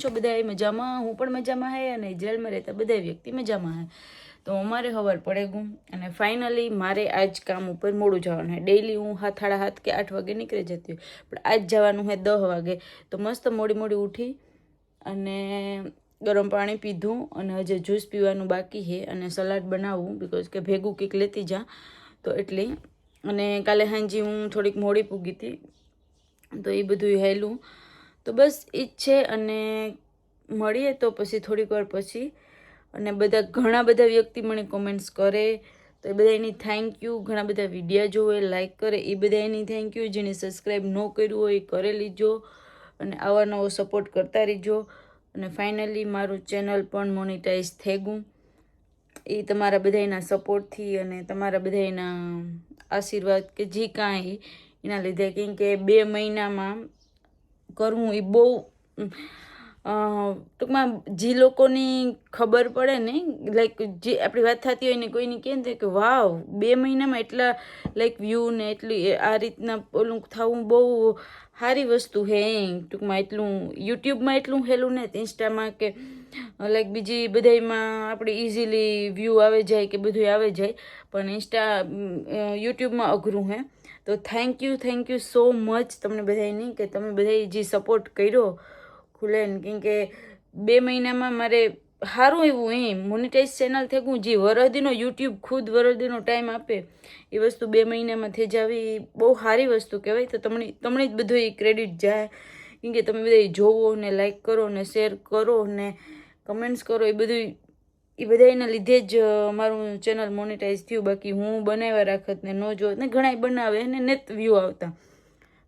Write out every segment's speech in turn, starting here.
છો બધા મજામાં? હું પણ મજામાં હે અને જેલમાં રહેતા બધા વ્યક્તિ મજામાં હે. તો અમારે ખબર પડે ગું અને ફાઇનલી મારે આજ કામ ઉપર મોડું જવાનું હે. ડેઈલી હું 7:30 કે 8 વાગે નીકળી જતી હોય, પણ આજ જવાનું હે 10 વાગે. તો મસ્ત મોડી ઉઠી અને ગરમ પાણી પીધું અને હજે જ્યુસ પીવાનું બાકી છે અને સલાડ બનાવવું, બિકોઝ કે ભેગું કંઈક લેતી જા તો એટલે. અને કાલે સાંજે હું થોડીક મોડી પૂગી હતી, તો એ બધું હેલું. તો બસ એ જ છે. અને મળીએ તો પછી થોડીક વાર પછી. અને ઘણા બધા વ્યક્તિ મને કોમેન્ટ્સ કરે, તો એ બધા એની થેન્ક યુ. ઘણા બધા વિડીયો જોવે, લાઇક કરે, એ બધા એની થેન્ક યુ. જેને સબસ્ક્રાઈબ ન કર્યું હોય એ કરી લીજો અને આવા નવો સપોર્ટ કરતા રહીજો. અને ફાઇનલી મારું ચેનલ પણ મોનિટાઈઝ થઈ ગયું. એ તમારા બધાના સપોર્ટથી અને તમારા બધાના આશીર્વાદ કે જે કાંઈ એના લીધે. કેમ કે 2 મહિનામાં કરવું એ બહુ ટૂંકમાં જે લોકોની ખબર પડે ને, લાઈક જે આપણી વાત થતી હોય ને કોઈને કહે ને કે વાવ 2 મહિનામાં એટલા લાઈક વ્યૂ ને એટલી આ રીતના ઓલું થવું બહુ સારી વસ્તુ હે. ટૂંકમાં એટલું યુટ્યુબમાં એટલું હેલું ને, ઇન્સ્ટામાં કે લાઈક બીજી બધામાં આપણે ઇઝીલી વ્યૂ આવે જાય કે બધું આવે જાય, પણ યુટ્યુબમાં અઘરું હે. તો થેન્ક યુ સો મચ તમને બધાની કે તમે બધાએ જે સપોર્ટ કર્યો ખુલે ને. કેમ કે 2 મહિનામાં મારે સારું એવું મોનિટાઈઝ ચેનલ થઈ ગયું. જે વરદીનો યુટ્યુબ ખુદ વરદીનો ટાઈમ આપે એ વસ્તુ 2 મહિનામાં થઈ જાવી બહુ સારી વસ્તુ કહેવાય. તો તમને જ બધું એ ક્રેડિટ જાય. કેમ કે તમે બધા જોવો ને લાઈક કરો ને શેર કરો ને કમેન્ટ્સ કરો, એ બધાના લીધે જ મારું ચેનલ મોનિટાઈઝ થયું. બાકી હું બનાવ્યા રાખત ને ન જોત ને, ઘણા બનાવે ને નેત વ્યૂ આવતા.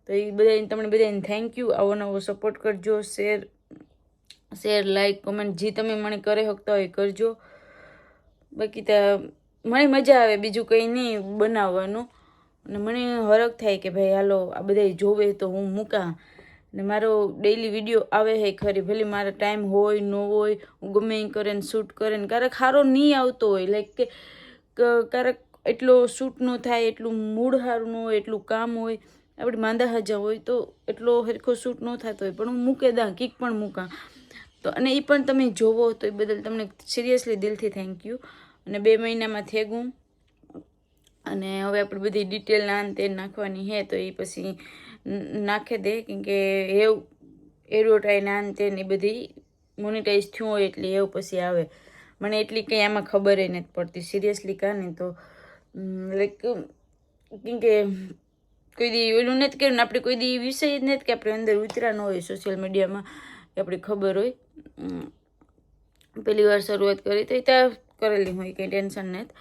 તો એ તમને બધાને થેન્ક યુ. આવો નવો સપોર્ટ કરજો. શેર લાઈક કમેન્ટ જે તમે મને કરી શકતા હોય કરજો. બાકી તો મને મજા આવે, બીજું કંઈ નહીં બનાવવાનું. અને મને હરખ થાય કે ભાઈ હાલો આ બધા જોવે તો હું મૂકા. ને મારો ડેઈલી વિડીયો આવે છે ખરી, ભલે મારા ટાઈમ હોય ન હોય, હું ગમે એ કરે ને શૂટ કરે ને ક્યારેક સારો નહીં આવતો હોય, લાઈક કે ક્યારેક એટલો શૂટ ન થાય, એટલું મૂડ સારું ન હોય, એટલું કામ હોય, આપણે માંદા હજા હોય તો એટલો સરખો શૂટ ન થતો હોય, પણ હું મૂકે કીક પણ મૂકા. તો અને એ પણ તમે જોવો તો એ બદલ તમને સિરિયસલી દિલથી થેન્ક યુ. અને 2 મહિનામાં થઈ ગયું. અને હવે આપણે બધી ડિટેલ તે નાખવાની છે, તો એ પછી નાખી દે. કેમકે એડવર્ટાઈઝ તે ને બધી મોનિટાઈઝ થયું હોય એટલે એવું પછી આવે. મને એટલી કંઈ આમાં ખબર નથી પડતી સિરિયસલી. નહીં તો લાઈક કેમકે કોઈ દી ઓલું નથી કર્યું ને, આપણે કોઈ દી વિષય જ નથી કે આપણે અંદર ઉતરા ન હોય સોશિયલ મીડિયામાં કે આપણી ખબર હોય. પહેલી વાર શરૂઆત કરી તો ત્યાં કરેલી હોય, કંઈ ટેન્શન નથી.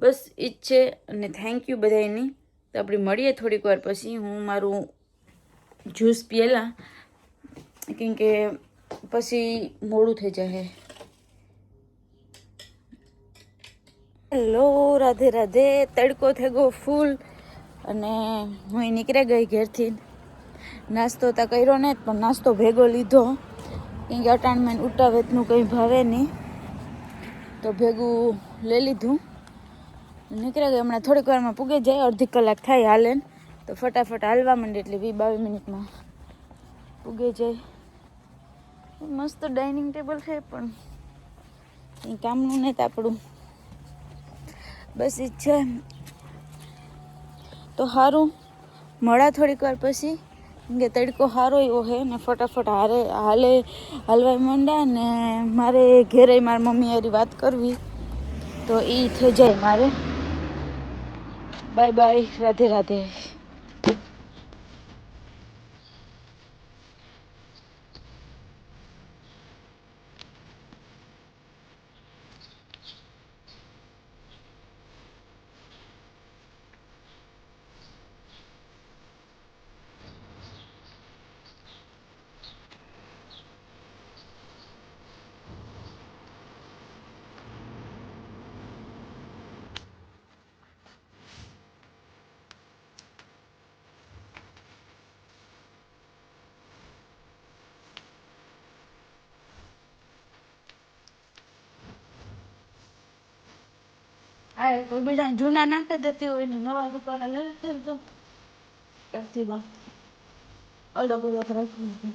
બસ એ જ છે. અને થેન્ક યુ બધાની. તો આપણે મળીએ થોડીક વાર પછી. હું મારું જ્યુસ પીએલા, કેમ કે પછી મોડું થઈ જાય. હેલો, રાધે રાધે. તડકો થઈ ગયો ફૂલ અને હું નીકળી ગઈ ઘેરથી. નાસ્તો તો કર્યો ને, પણ નાસ્તો ભેગો લીધો. કેમ કે અટાણમાં ઉટાવેતનું કંઈ ભાવે નહીં, તો ભેગું લઈ લીધું. નીકળી ગઈ. હમણાં થોડીક વારમાં પૂગે જાય, અડધી કલાક થાય હાલે ને, તો ફટાફટ હાલવા માંડે એટલે 20-22 મિનિટમાં પૂગે જાય. મસ્ત ડાઇનિંગ ટેબલ છે, પણ કંઈ કામનું નહીં આપણું. બસ એ છે. તો સારું, મળા થોડીક વાર પછી. કે તડકો સારો એવો છે ને, ફટાફટ હાલવા માંડ્યા ને. મારે ઘેરે મારી મમ્મી હારી વાત કરવી, તો એ થઈ જાય મારે. Bye bye, Radhe Radhe. હા, કોઈ બીજા જૂના નાખી દેતી હોય ને નવા દુકાને લઈ લેતી તો કરતી અલગ અલગ રાખી.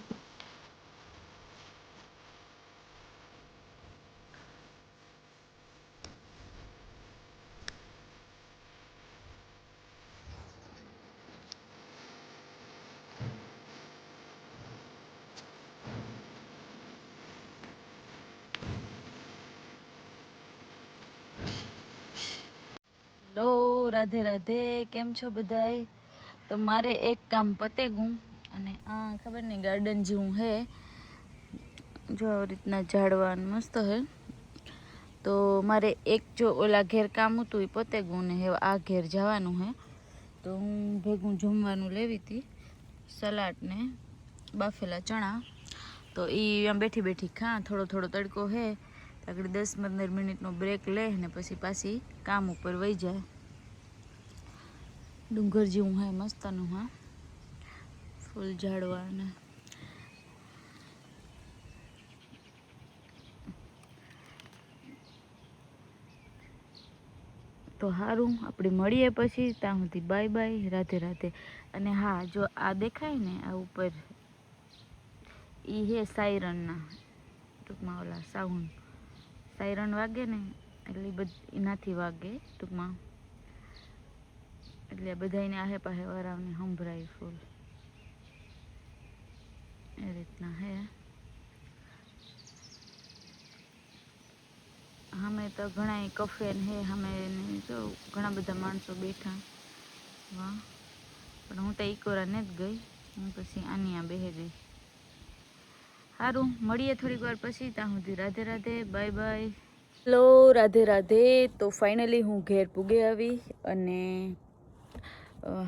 લો રાધે રાધે, કેમ છો બધાય? તો મારે એક કામ પતે ગયું અને આ ખબર નહીં ગાર્ડન જેવું હે, જો આવી રીતના ઝાડવા મસ્ત હે. તો મારે એક જો ઓલા ઘેર કામ હતું એ પતે ગયું ને હવે આ ઘેર જવાનું હે. તો હું ભેગું જમવાનું લેવી હતી, સલાડ ને બાફેલા ચણા. તો એ આમ બેઠી બેઠી ખા, થોડો થોડો તડકો હે, આગળ 10-15 મિનિટનો બ્રેક લે ને પછી પાછી કામ ઉપર વહી જાય. ડુંગર જેવું હે મસ્તનું, હા, ફૂલ ઝાડવા ને તો સારું. આપણે મળીએ પછી, ત્યાં સુધી બાય બાય, રાધે રાધે. અને હા, જો આ દેખાય ને આ ઉપર, એ હે સાયરનના, ટૂંકમાં ઓલા સાઉન્ડ, સાયરન વાગે ને એટલે એનાથી વાગે ટૂંકમાં, એટલે બધાને આહે પાહે વાળાને સંભળાય ફૂલ એ રીતના હે. અમે તો ઘણા કફે હે, અમે જો ઘણા બધા માણસો બેઠા, વાહ. પણ હું તો ઇકોરા ને જ ગઈ, હું પછી આનિયા બેહી ગઈ. સારું, મળીએ થોડીક વાર પછી, ત્યાં સુધી Radhe Radhe, bye bye. Hello Radhe Radhe. તો ફાઇનલી હું ઘેર પૂગે આવી અને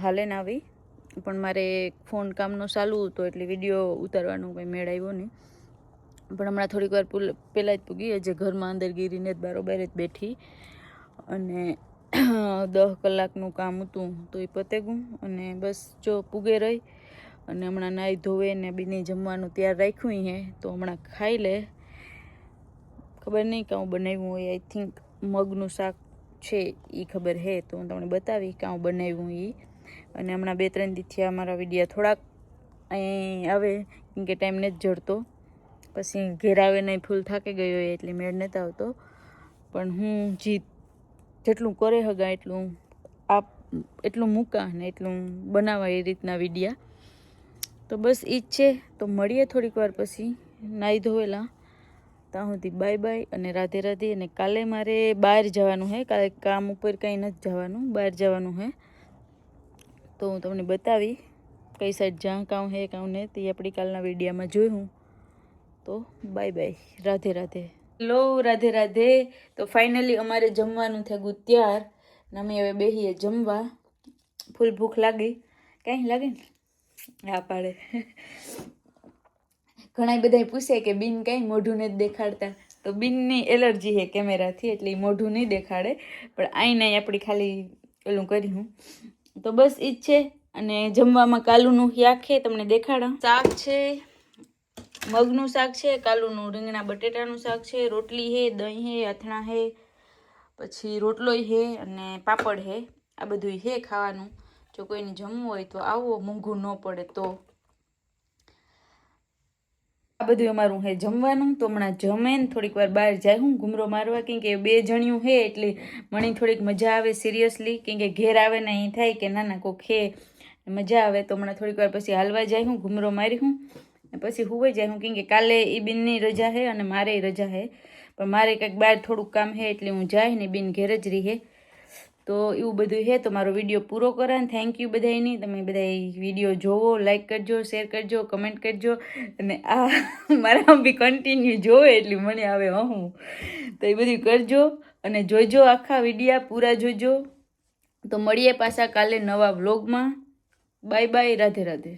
હાલે ને આવી, પણ મારે ફોન કામનો ચાલુ હતો એટલે વિડીયો ઉતારવાનું કંઈ મેળ આવ્યો નહીં. પણ હમણાં થોડીક વાર પહેલાં જ પૂગી, જે ઘરમાં અંદર ગીરીને જ બરાબર જ બેઠી અને 10 કલાકનું કામ હતું તો એ પતે ગયું અને બસ જો પૂગે રહી. અને હમણાં નાહી ધોવે ને બીની જમવાનું તૈયાર રાખ્યું હે, તો હમણાં ખાઈ લે. ખબર નહીં કાં બનાવ્યું હોય, આઈ થિંક મગનું શાક છે એ ખબર હે, તો હું તમને બતાવી કાં બનાવ્યું એ. અને હમણાં 2-3 દીથી અમારા વિડીયા થોડાક અહીં આવે કેમ કે ટાઈમ નથી જડતો, પછી ઘેર આવે નહીં ફૂલ થાકી ગયો હોય એટલે મેળ નથી આવતો. પણ હું જેટલું કરે હગા એટલું મૂકા ને એટલું બનાવા એ રીતના વિડીયા. તો બસ એ જ છે. તો મળીએ થોડીક વાર પછી નાહી ધોવેલા, ત્યાં સુધી બાય બાય અને રાધે રાધે. અને કાલે મારે બહાર જવાનું છે, કાલે કામ ઉપર કંઈ નથી જવાનું, બહાર જવાનું છે. તો હું તમને બતાવી કઈ સાઈડ જ્યાં કામ છે કામ ને તે આપણી કાલના વિડીયામાં જોયું. તો bye bye, Radhe Radhe. Hello Radhe Radhe. તો ફાઇનલી અમારે જમવાનું થયું તૈયાર ને અમે હવે બેસીએ જમવા. ફૂલ ભૂખ લાગી, કાંઈ લાગે ને હા પાડે. ઘણા બધા પૂછે કે બિન કાંઈ મોઢું નથી દેખાડતા, તો બિનની એલર્જી છે કેમેરાથી એટલે એ મોઢું નહીં દેખાડે, પણ આઈ નહીં આપણી ખાલી ઓલું કર્યું. તો બસ ઈ જ છે. અને જમવામાં કાલુનું શાક છે, તમને દેખાડા. શાક છે મગનું શાક છે, કાલુનું રીંગણા બટેટાનું શાક છે, રોટલી છે, દહીં છે, અથણા છે, પછી રોટલોય છે અને પાપડ છે. આ બધું છે ખાવાનું. જો કોઈને જમવું હોય તો આવો, મોંઘું ન પડે તો. આ બધું અમારું હે જમવાનું. તો હમણાં જમે ને થોડીક વાર બહાર જાય હું ઘૂમરો મારવા, કેમ કે 2 જણિયું હે એટલે મને થોડીક મજા આવે સિરિયસલી, કેમ કે ઘેર આવે ને અહીં થાય કે ના ના કોક હે મજા આવે. તો હમણાં થોડીક વાર પછી હાલવા જાય હું, ઘૂમરો મારી હું પછી હુંઈ જાય હું, કેમ કે કાલે એ બિનની રજા છે અને મારે રજા છે. પણ મારે કંઈક બહાર થોડુંક કામ છે એટલે હું જાય ને બિન ઘેર જ રહે. તો એવું બધું છે. તો મારો વિડીયો પૂરો કરે ને થેન્ક યુ બધાની. તમે બધા વિડીયો જોવો, લાઈક કરજો, શેર કરજો, કમેન્ટ કરજો. અને આ મારા બી કન્ટિન્યુ જોવે એટલી મને આવે હું, તો એ બધું કરજો અને જોઈજો આખા વિડીયા પૂરા જોઈજો. તો મળીએ પાછા કાલે નવા વ્લોગમાં. Bye bye, Radhe Radhe.